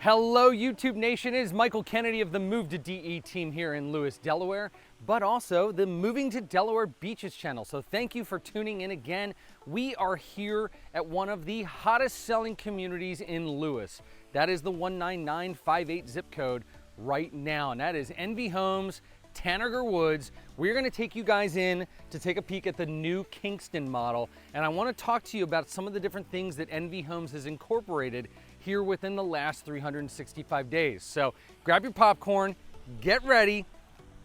Hello YouTube Nation, it is Michael Kennedy of the Move to DE team here in Lewes, Delaware, but also the Moving to Delaware Beaches channel. So thank you for tuning in again. We are here at one of the hottest selling communities in Lewes. That is the 19958 zip code right now, and that is NV Homes, Tanager Woods. We're going to take you guys in to take a peek at the new Kingston model, and I want to talk to you about some of the different things that NV Homes has incorporated here within the last 365 days. So grab your popcorn, get ready,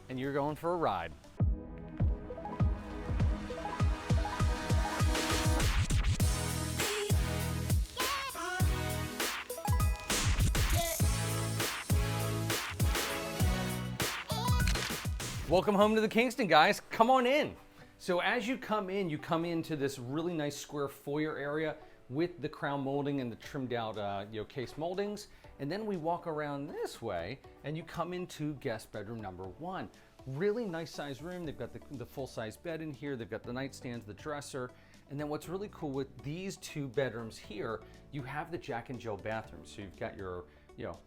and you're going for a ride. Welcome home to the Kingston, guys. Come on in. So as you come into this really nice square foyer area with the crown molding and the trimmed out case moldings. And then we walk around this way and you come into guest bedroom number one. Really nice size room. They've got the full size bed in here. They've got the nightstands, the dresser. And then what's really cool with these two bedrooms here, you have the Jack and Jill bathroom. So you've got your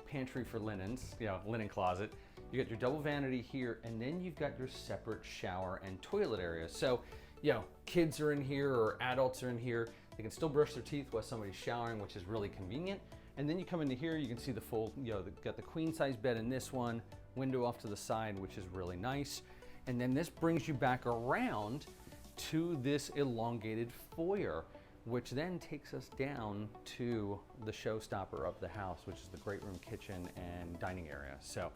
pantry for linens, linen closet. You got your double vanity here, and then you've got your separate shower and toilet area. So, kids are in here or adults are in here. They can still brush their teeth while somebody's showering, which is really convenient. And then you come into here, you can see the full, got the queen size bed in this one, window off to the side, which is really nice. And then this brings you back around to this elongated foyer, which then takes us down to the showstopper of the house, which is the great room, kitchen, and dining area. So,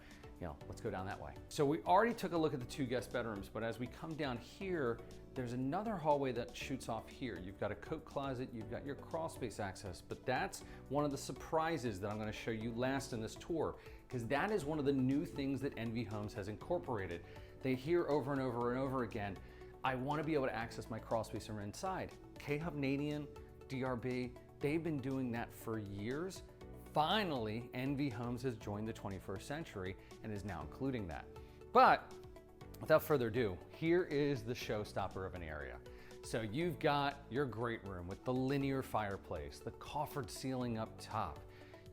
let's go down that way. So we already took a look at the two guest bedrooms, but as we come down here, there's another hallway that shoots off here. You've got a coat closet, you've got your crawl space access, but that's one of the surprises that I'm gonna show you last in this tour, because that is one of the new things that NV Homes has incorporated. They hear over and over and over again, I wanna be able to access my crawl space from inside. K-Hub-Nadian, DRB, they've been doing that for years. Finally, NV Homes has joined the 21st century and is now including that. But without further ado, here is the showstopper of an area. So you've got your great room with the linear fireplace, the coffered ceiling up top.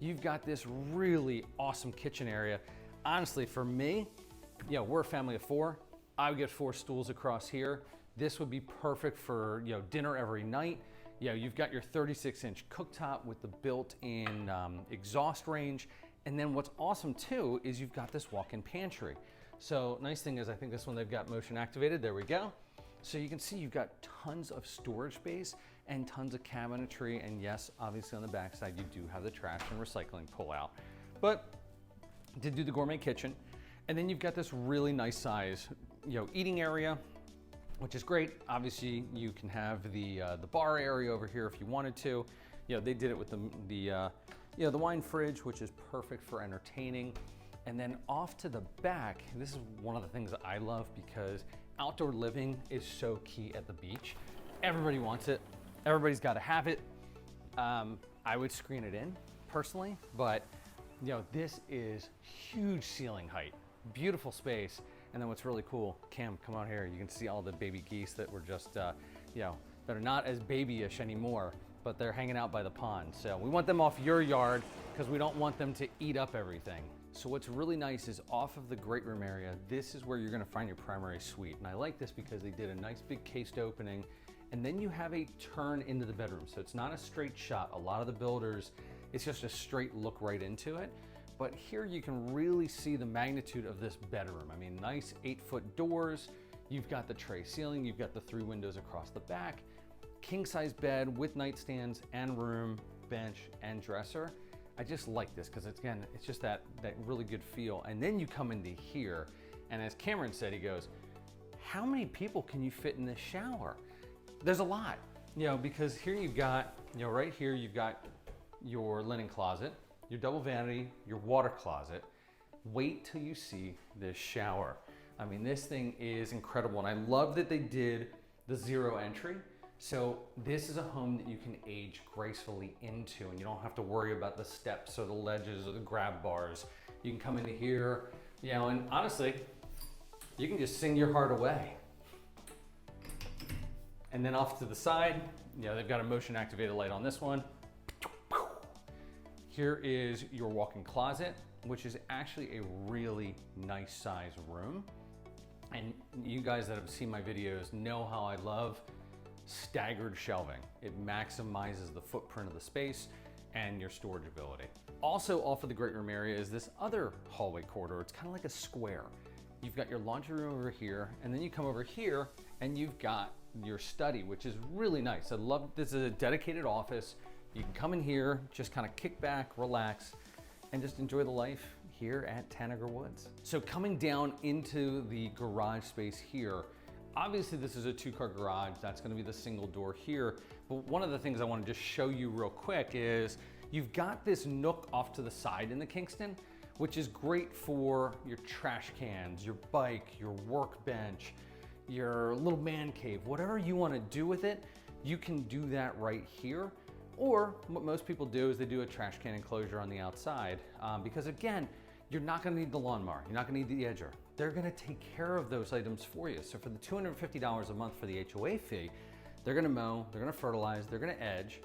You've got this really awesome kitchen area. Honestly, for me, we're a family of four. I would get 4 stools across here. This would be perfect for dinner every night. You've got your 36-inch cooktop with the built-in exhaust range. And then what's awesome too is you've got this walk-in pantry. So nice thing is I think this one they've got motion activated. There we go. So you can see you've got tons of storage space and tons of cabinetry. And yes, obviously on the backside you do have the trash and recycling pull out. But did do the gourmet kitchen. And then you've got this really nice size eating area, which is great. Obviously, you can have the bar area over here if you wanted to. They did it with the wine fridge, which is perfect for entertaining. And then off to the back, this is one of the things that I love because outdoor living is so key at the beach. Everybody wants it. Everybody's got to have it. I would screen it in personally, but this is huge ceiling height, beautiful space. And then what's really cool, Cam, come out here. You can see all the baby geese that were just, that are not as babyish anymore, but they're hanging out by the pond. So we want them off your yard because we don't want them to eat up everything. So what's really nice is off of the great room area, this is where you're gonna find your primary suite. And I like this because they did a nice big cased opening, and then you have a turn into the bedroom. So it's not a straight shot. A lot of the builders, it's just a straight look right into it. But here you can really see the magnitude of this bedroom. I mean, nice 8-foot doors. You've got the tray ceiling. You've got the 3 windows across the back. King size bed with nightstands and room, bench, and dresser. I just like this because it's just that really good feel. And then you come into here, and as Cameron said, he goes, how many people can you fit in this shower? There's a lot, because here you've got, right here you've got your linen closet, your double vanity, your water closet. Wait till you see this shower. I mean, this thing is incredible. And I love that they did the 0 entry. So this is a home that you can age gracefully into, and you don't have to worry about the steps or the ledges or the grab bars. You can come into here, and honestly, you can just sing your heart away. And then off to the side, they've got a motion activated light on this one. Here is your walk-in closet, which is actually a really nice size room. And you guys that have seen my videos know how I love staggered shelving. It maximizes the footprint of the space and your storage ability. Also off of the great room area is this other hallway corridor. It's kind of like a square. You've got your laundry room over here, and then you come over here and you've got your study, which is really nice. I love this is a dedicated office. You can come in here, just kind of kick back, relax, and just enjoy the life here at Tanager Woods. So coming down into the garage space here, obviously this is a 2-car garage. That's gonna be the single door here. But one of the things I wanna just show you real quick is you've got this nook off to the side in the Kingston, which is great for your trash cans, your bike, your workbench, your little man cave, whatever you wanna do with it, you can do that right here. Or what most people do is they do a trash can enclosure on the outside because again, you're not gonna need the lawnmower, you're not gonna need the edger. They're gonna take care of those items for you. So for the $250 a month for the HOA fee, they're gonna mow, they're gonna fertilize, they're gonna edge.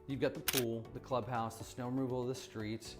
You've got the pool, the clubhouse, the snow removal of the streets,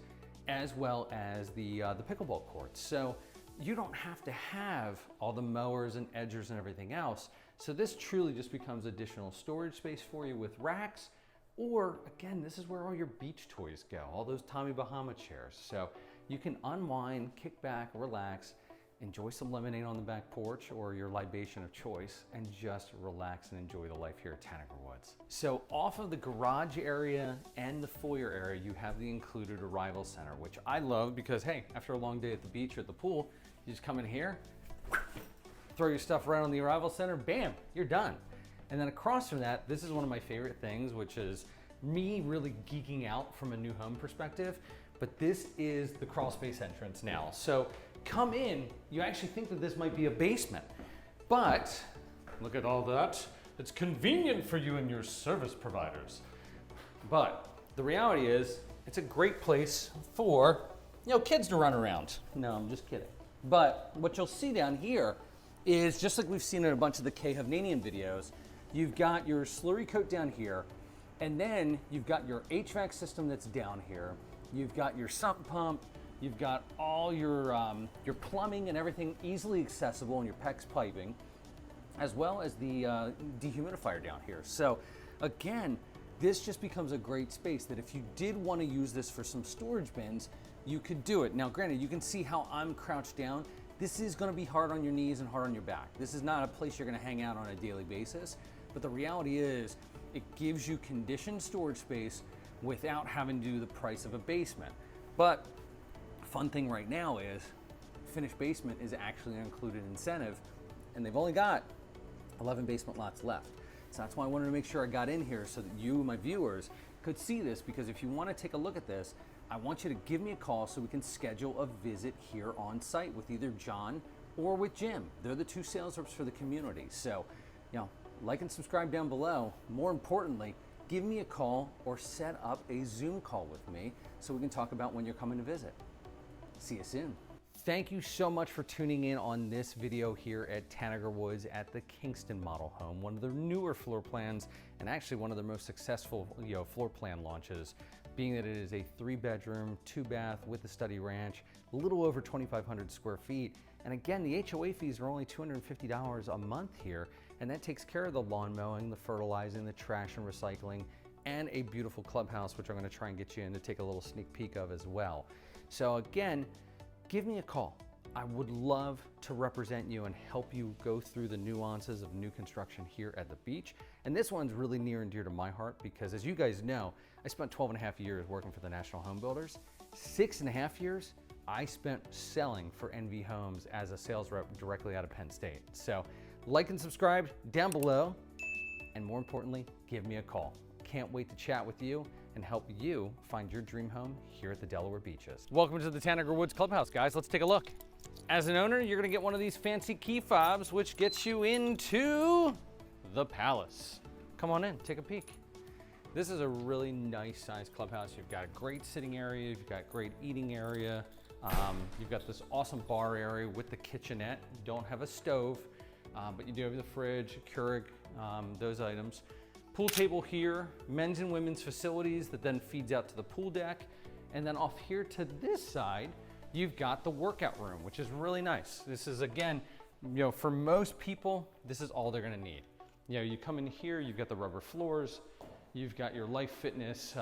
as well as the pickleball courts. So you don't have to have all the mowers and edgers and everything else. So this truly just becomes additional storage space for you with racks. Or again, this is where all your beach toys go, all those Tommy Bahama chairs. So you can unwind, kick back, relax, enjoy some lemonade on the back porch or your libation of choice, and just relax and enjoy the life here at Tanager Woods. So off of the garage area and the foyer area, you have the included arrival center, which I love because, hey, after a long day at the beach or at the pool, you just come in here, throw your stuff right on the arrival center, bam, you're done. And then across from that, this is one of my favorite things, which is me really geeking out from a new home perspective, but this is the crawl space entrance now. So come in, you actually think that this might be a basement, but look at all that. It's convenient for you and your service providers. But the reality is, it's a great place for, kids to run around. No, I'm just kidding. But what you'll see down here is, just like we've seen in a bunch of the K Hovnanian videos, you've got your slurry coat down here, and then you've got your HVAC system that's down here. You've got your sump pump, you've got all your plumbing and everything easily accessible, and your PEX piping, as well as the dehumidifier down here. So again, this just becomes a great space that if you did want to use this for some storage bins, you could do it. Now granted, you can see how I'm crouched down. This is going to be hard on your knees and hard on your back. This is not a place you're going to hang out on a daily basis, but the reality is it gives you conditioned storage space without having to do the price of a basement. But fun thing right now is finished basement is actually an included incentive, and they've only got 11 basement lots left. So that's why I wanted to make sure I got in here so that you, my viewers, could see this, because if you want to take a look at this, I want you to give me a call so we can schedule a visit here on site with either John or with Jim. They're the two sales reps for the community. So, like and subscribe down below. More importantly, give me a call or set up a Zoom call with me so we can talk about when you're coming to visit. See you soon. Thank you so much for tuning in on this video here at Tanager Woods at the Kingston model home, one of the newer floor plans and actually one of the most successful floor plan launches, being that it is a 3-bedroom, 2-bath with a study ranch, a little over 2,500 square feet. And again, the HOA fees are only $250 a month here, and that takes care of the lawn mowing, the fertilizing, the trash and recycling, and a beautiful clubhouse, which I'm gonna try and get you in to take a little sneak peek of as well. So again, give me a call. I would love to represent you and help you go through the nuances of new construction here at the beach. And this one's really near and dear to my heart because, as you guys know, I spent 12.5 years working for the National Home Builders. 6.5 years I spent selling for NV Homes as a sales rep directly out of Penn State. So like and subscribe down below, and more importantly, give me a call. Can't wait to chat with you and help you find your dream home here at the Delaware beaches. Welcome to the Tanager Woods Clubhouse, guys. Let's take a look. As an owner, you're gonna get one of these fancy key fobs, which gets you into the palace. Come on in, take a peek. This is a really nice sized clubhouse. You've got a great sitting area, you've got great eating area. You've got this awesome bar area with the kitchenette. You don't have a stove, but you do have the fridge, Keurig, those items. Pool table here, men's and women's facilities that then feeds out to the pool deck. And then off here to this side, you've got the workout room, which is really nice. This is, again, for most people, this is all they're gonna need. You come in here, you've got the rubber floors, you've got your Life Fitness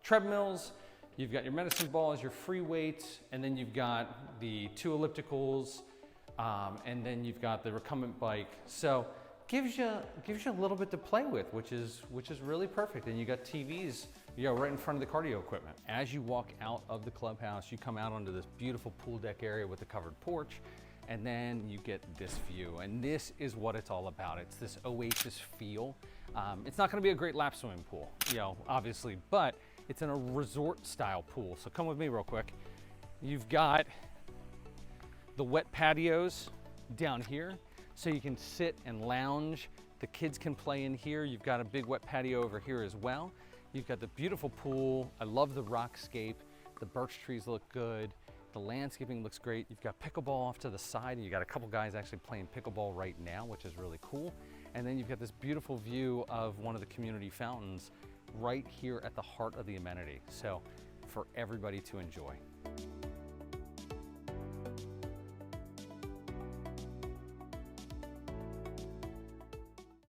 treadmills, you've got your medicine balls, your free weights, and then you've got the 2 ellipticals, and then you've got the recumbent bike. So gives you a little bit to play with, which is really perfect. And you got TVs, right in front of the cardio equipment. As you walk out of the clubhouse, you come out onto this beautiful pool deck area with the covered porch, and then you get this view. And this is what it's all about. It's this oasis feel. It's not gonna be a great lap swimming pool, obviously, but it's in a resort style pool. So come with me real quick. You've got the wet patios down here, so you can sit and lounge. The kids can play in here. You've got a big wet patio over here as well. You've got the beautiful pool. I love the rockscape. The birch trees look good. The landscaping looks great. You've got pickleball off to the side, and you got a couple guys actually playing pickleball right now, which is really cool. And then you've got this beautiful view of one of the community fountains right here at the heart of the amenity. So for everybody to enjoy.